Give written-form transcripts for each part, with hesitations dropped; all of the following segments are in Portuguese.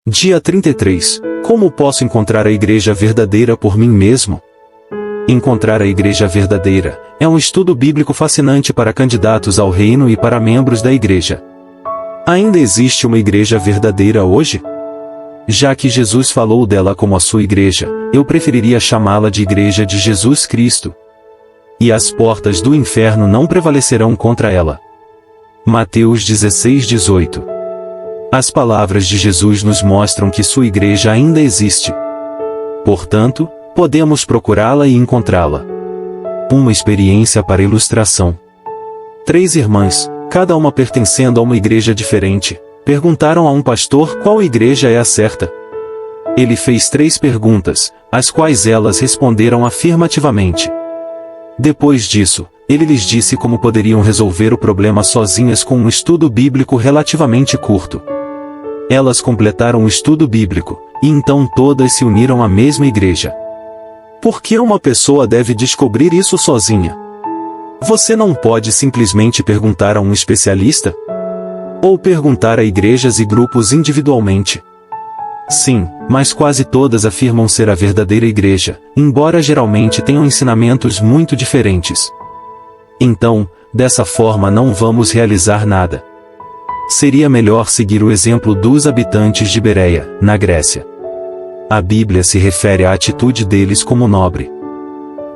Dia 33. Como posso encontrar a igreja verdadeira por mim mesmo? Encontrar a igreja verdadeira é um estudo bíblico fascinante para candidatos ao reino e para membros da igreja. Ainda existe uma igreja verdadeira hoje? Já que Jesus falou dela como a sua igreja, eu preferiria chamá-la de Igreja de Jesus Cristo. E as portas do inferno não prevalecerão contra ela. Mateus 16:18. As palavras de Jesus nos mostram que sua igreja ainda existe. Portanto, podemos procurá-la e encontrá-la. Uma experiência para ilustração. 3 irmãs, cada uma pertencendo a uma igreja diferente, perguntaram a um pastor qual igreja é a certa. Ele fez 3 perguntas, às quais elas responderam afirmativamente. Depois disso, ele lhes disse como poderiam resolver o problema sozinhas com um estudo bíblico relativamente curto. Elas completaram o estudo bíblico, e então todas se uniram à mesma igreja. Por que uma pessoa deve descobrir isso sozinha? Você não pode simplesmente perguntar a um especialista? Ou perguntar a igrejas e grupos individualmente? Sim, mas quase todas afirmam ser a verdadeira igreja, embora geralmente tenham ensinamentos muito diferentes. Então, dessa forma não vamos realizar nada. Seria melhor seguir o exemplo dos habitantes de Bereia, na Grécia. A Bíblia se refere à atitude deles como nobre.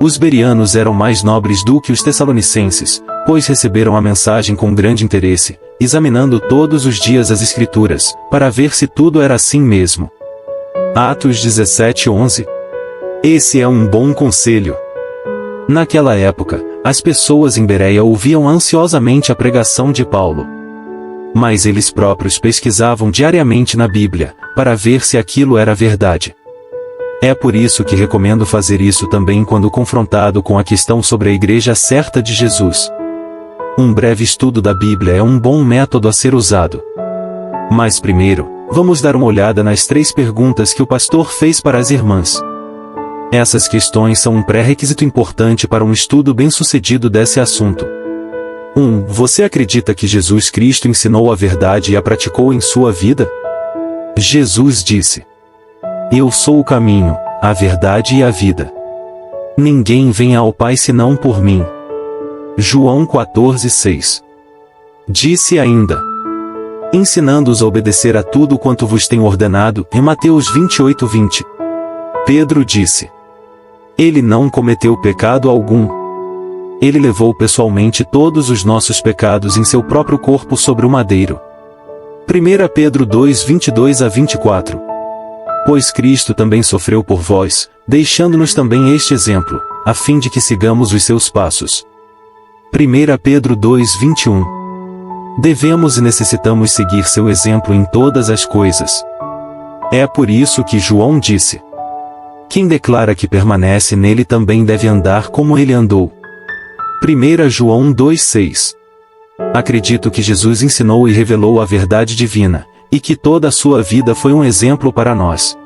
Os berianos eram mais nobres do que os tessalonicenses, pois receberam a mensagem com grande interesse, examinando todos os dias as Escrituras, para ver se tudo era assim mesmo. Atos 17:11. Esse é um bom conselho. Naquela época, as pessoas em Bereia ouviam ansiosamente a pregação de Paulo. Mas eles próprios pesquisavam diariamente na Bíblia, para ver se aquilo era verdade. É por isso que recomendo fazer isso também quando confrontado com a questão sobre a igreja certa de Jesus. Um breve estudo da Bíblia é um bom método a ser usado. Mas primeiro, vamos dar uma olhada nas 3 perguntas que o pastor fez para as irmãs. Essas questões são um pré-requisito importante para um estudo bem-sucedido desse assunto. 1. Você acredita que Jesus Cristo ensinou a verdade e a praticou em sua vida? Jesus disse: Eu sou o caminho, a verdade e a vida. Ninguém vem ao Pai senão por mim. João 14:6. Disse ainda: Ensinando-os a obedecer a tudo quanto vos tenho ordenado, em Mateus 28:20. Pedro disse: Ele não cometeu pecado algum. Ele levou pessoalmente todos os nossos pecados em seu próprio corpo sobre o madeiro. 1 Pedro 2:22-24. Pois Cristo também sofreu por vós, deixando-nos também este exemplo, a fim de que sigamos os seus passos. 1 Pedro 2:21. Devemos e necessitamos seguir seu exemplo em todas as coisas. É por isso que João disse: Quem declara que permanece nele também deve andar como ele andou. 1 João 2:6. Acredito que Jesus ensinou e revelou a verdade divina, e que toda a sua vida foi um exemplo para nós.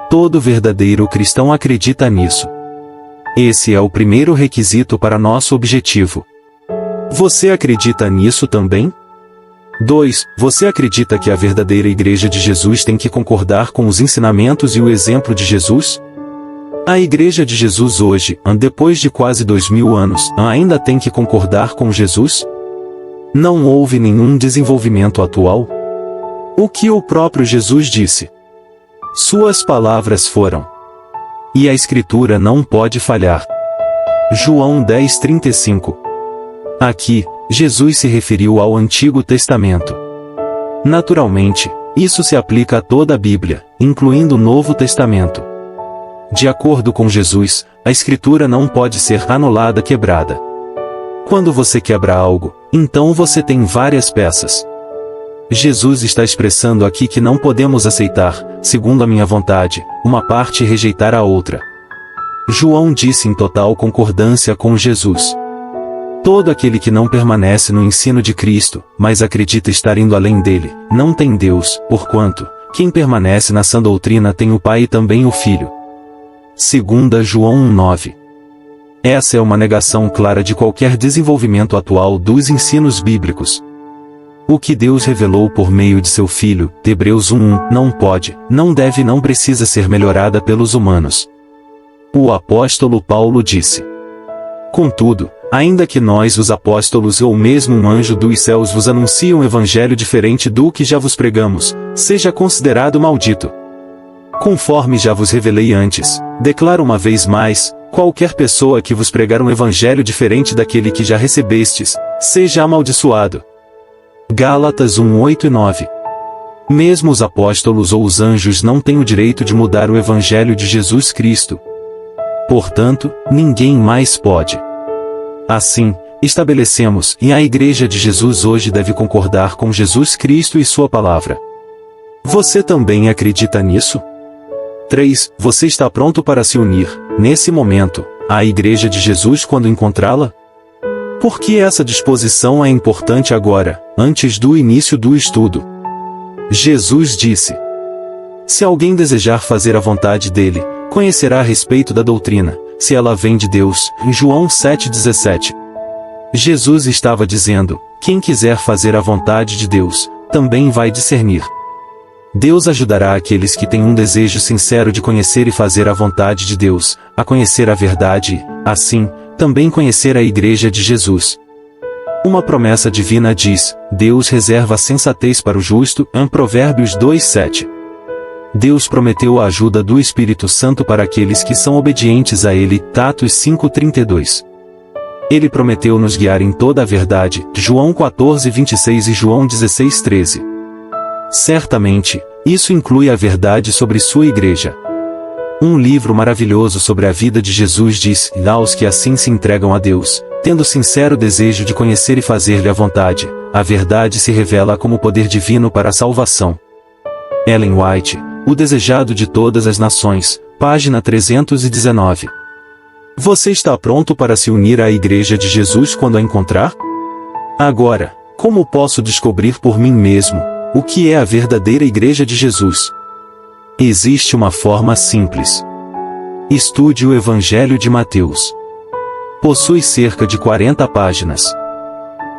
Todo verdadeiro cristão acredita nisso. Esse é o primeiro requisito para nosso objetivo. Você acredita nisso também? 2. Você acredita que a verdadeira igreja de Jesus tem que concordar com os ensinamentos e o exemplo de Jesus? A igreja de Jesus hoje, depois de quase 2000 anos, ainda tem que concordar com Jesus? Não houve nenhum desenvolvimento atual? O que o próprio Jesus disse? Suas palavras foram: E a Escritura não pode falhar. João 10:35. Aqui, Jesus se referiu ao Antigo Testamento. Naturalmente, isso se aplica a toda a Bíblia, incluindo o Novo Testamento. De acordo com Jesus, a Escritura não pode ser anulada, quebrada. Quando você quebra algo, então você tem várias peças. Jesus está expressando aqui que não podemos aceitar, segundo a minha vontade, uma parte e rejeitar a outra. João disse em total concordância com Jesus: Todo aquele que não permanece no ensino de Cristo, mas acredita estar indo além dele, não tem Deus, porquanto, quem permanece na sã doutrina tem o Pai e também o Filho. 2 João 1:9. Essa é uma negação clara de qualquer desenvolvimento atual dos ensinos bíblicos. O que Deus revelou por meio de seu Filho, Hebreus 1:1, não pode, não deve e não precisa ser melhorada pelos humanos. O apóstolo Paulo disse: contudo, ainda que nós os apóstolos ou mesmo um anjo dos céus vos anuncie um evangelho diferente do que já vos pregamos, seja considerado maldito. Conforme já vos revelei antes, declaro uma vez mais, qualquer pessoa que vos pregar um evangelho diferente daquele que já recebestes, seja amaldiçoado. Gálatas 1:8 e 9. Mesmo os apóstolos ou os anjos não têm o direito de mudar o evangelho de Jesus Cristo. Portanto, ninguém mais pode. Assim, estabelecemos, e a Igreja de Jesus hoje deve concordar com Jesus Cristo e sua palavra. Você também acredita nisso? 3. Você está pronto para se unir, nesse momento, à Igreja de Jesus quando encontrá-la? Por que essa disposição é importante agora, antes do início do estudo? Jesus disse: se alguém desejar fazer a vontade dele, conhecerá a respeito da doutrina, se ela vem de Deus, em João 7,17. Jesus estava dizendo, quem quiser fazer a vontade de Deus, também vai discernir. Deus ajudará aqueles que têm um desejo sincero de conhecer e fazer a vontade de Deus, a conhecer a verdade e, assim, também conhecer a Igreja de Jesus. Uma promessa divina diz, Deus reserva a sensatez para o justo, em Provérbios 2:7. Deus prometeu a ajuda do Espírito Santo para aqueles que são obedientes a Ele, Tatos 5:32. Ele prometeu nos guiar em toda a verdade, João 14:26 e João 16:13. Certamente, isso inclui a verdade sobre sua Igreja. Um livro maravilhoso sobre a vida de Jesus diz, aos que assim se entregam a Deus, tendo sincero desejo de conhecer e fazer-lhe a vontade, a verdade se revela como poder divino para a salvação. Ellen White, O Desejado de Todas as Nações, página 319. Você está pronto para se unir à Igreja de Jesus quando a encontrar? Agora, como posso descobrir por mim mesmo o que é a verdadeira Igreja de Jesus? Existe uma forma simples. Estude o Evangelho de Mateus. Possui cerca de 40 páginas.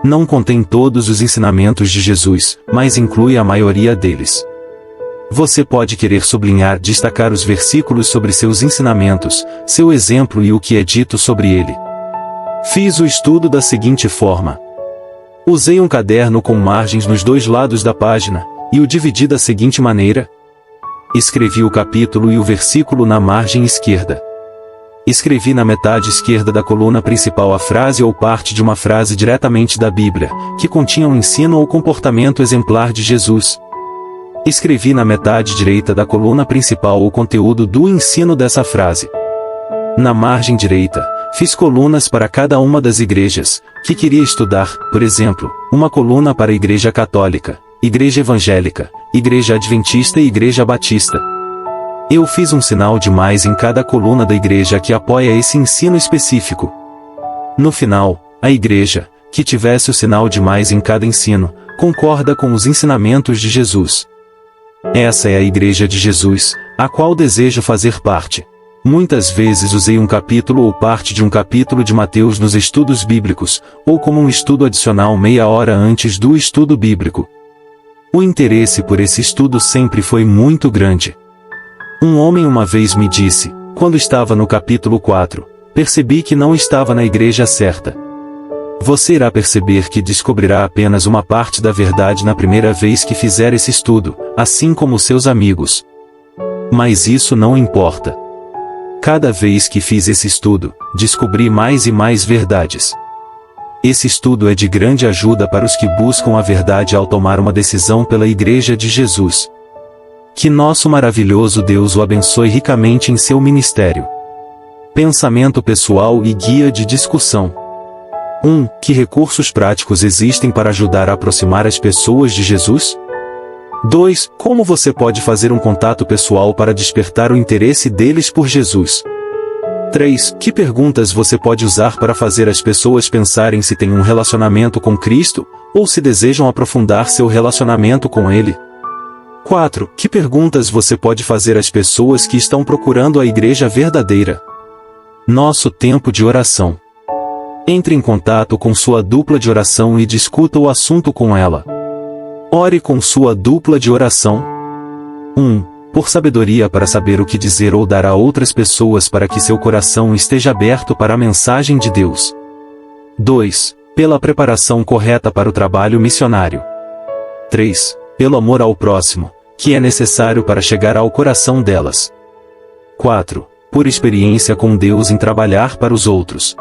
Não contém todos os ensinamentos de Jesus, mas inclui a maioria deles. Você pode querer sublinhar, destacar os versículos sobre seus ensinamentos, seu exemplo e o que é dito sobre ele. Fiz o estudo da seguinte forma. Usei um caderno com margens nos dois lados da página, e o dividi da seguinte maneira. Escrevi o capítulo e o versículo na margem esquerda. Escrevi na metade esquerda da coluna principal a frase ou parte de uma frase diretamente da Bíblia, que continha um ensino ou comportamento exemplar de Jesus. Escrevi na metade direita da coluna principal o conteúdo do ensino dessa frase. Na margem direita, fiz colunas para cada uma das igrejas que queria estudar, por exemplo, uma coluna para a Igreja Católica, Igreja Evangélica, Igreja Adventista e Igreja Batista. Eu fiz um sinal de mais em cada coluna da igreja que apoia esse ensino específico. No final, a igreja, que tivesse o sinal de mais em cada ensino, concorda com os ensinamentos de Jesus. Essa é a Igreja de Jesus, a qual desejo fazer parte. Muitas vezes usei um capítulo ou parte de um capítulo de Mateus nos estudos bíblicos, ou como um estudo adicional meia hora antes do estudo bíblico. O interesse por esse estudo sempre foi muito grande. Um homem uma vez me disse, quando estava no capítulo 4, percebi que não estava na igreja certa. Você irá perceber que descobrirá apenas uma parte da verdade na primeira vez que fizer esse estudo, assim como seus amigos. Mas isso não importa. Cada vez que fiz esse estudo, descobri mais e mais verdades. Esse estudo é de grande ajuda para os que buscam a verdade ao tomar uma decisão pela Igreja de Jesus. Que nosso maravilhoso Deus o abençoe ricamente em seu ministério. Pensamento pessoal e guia de discussão. 1. Que recursos práticos existem para ajudar a aproximar as pessoas de Jesus? 2. Como você pode fazer um contato pessoal para despertar o interesse deles por Jesus? 3. Que perguntas você pode usar para fazer as pessoas pensarem se têm um relacionamento com Cristo, ou se desejam aprofundar seu relacionamento com Ele? 4. Que perguntas você pode fazer às pessoas que estão procurando a igreja verdadeira? Nosso tempo de oração. Entre em contato com sua dupla de oração e discuta o assunto com ela. Ore com sua dupla de oração. 1. Por sabedoria para saber o que dizer ou dar a outras pessoas para que seu coração esteja aberto para a mensagem de Deus. 2. Pela preparação correta para o trabalho missionário. 3. Pelo amor ao próximo, que é necessário para chegar ao coração delas. 4. Por experiência com Deus em trabalhar para os outros.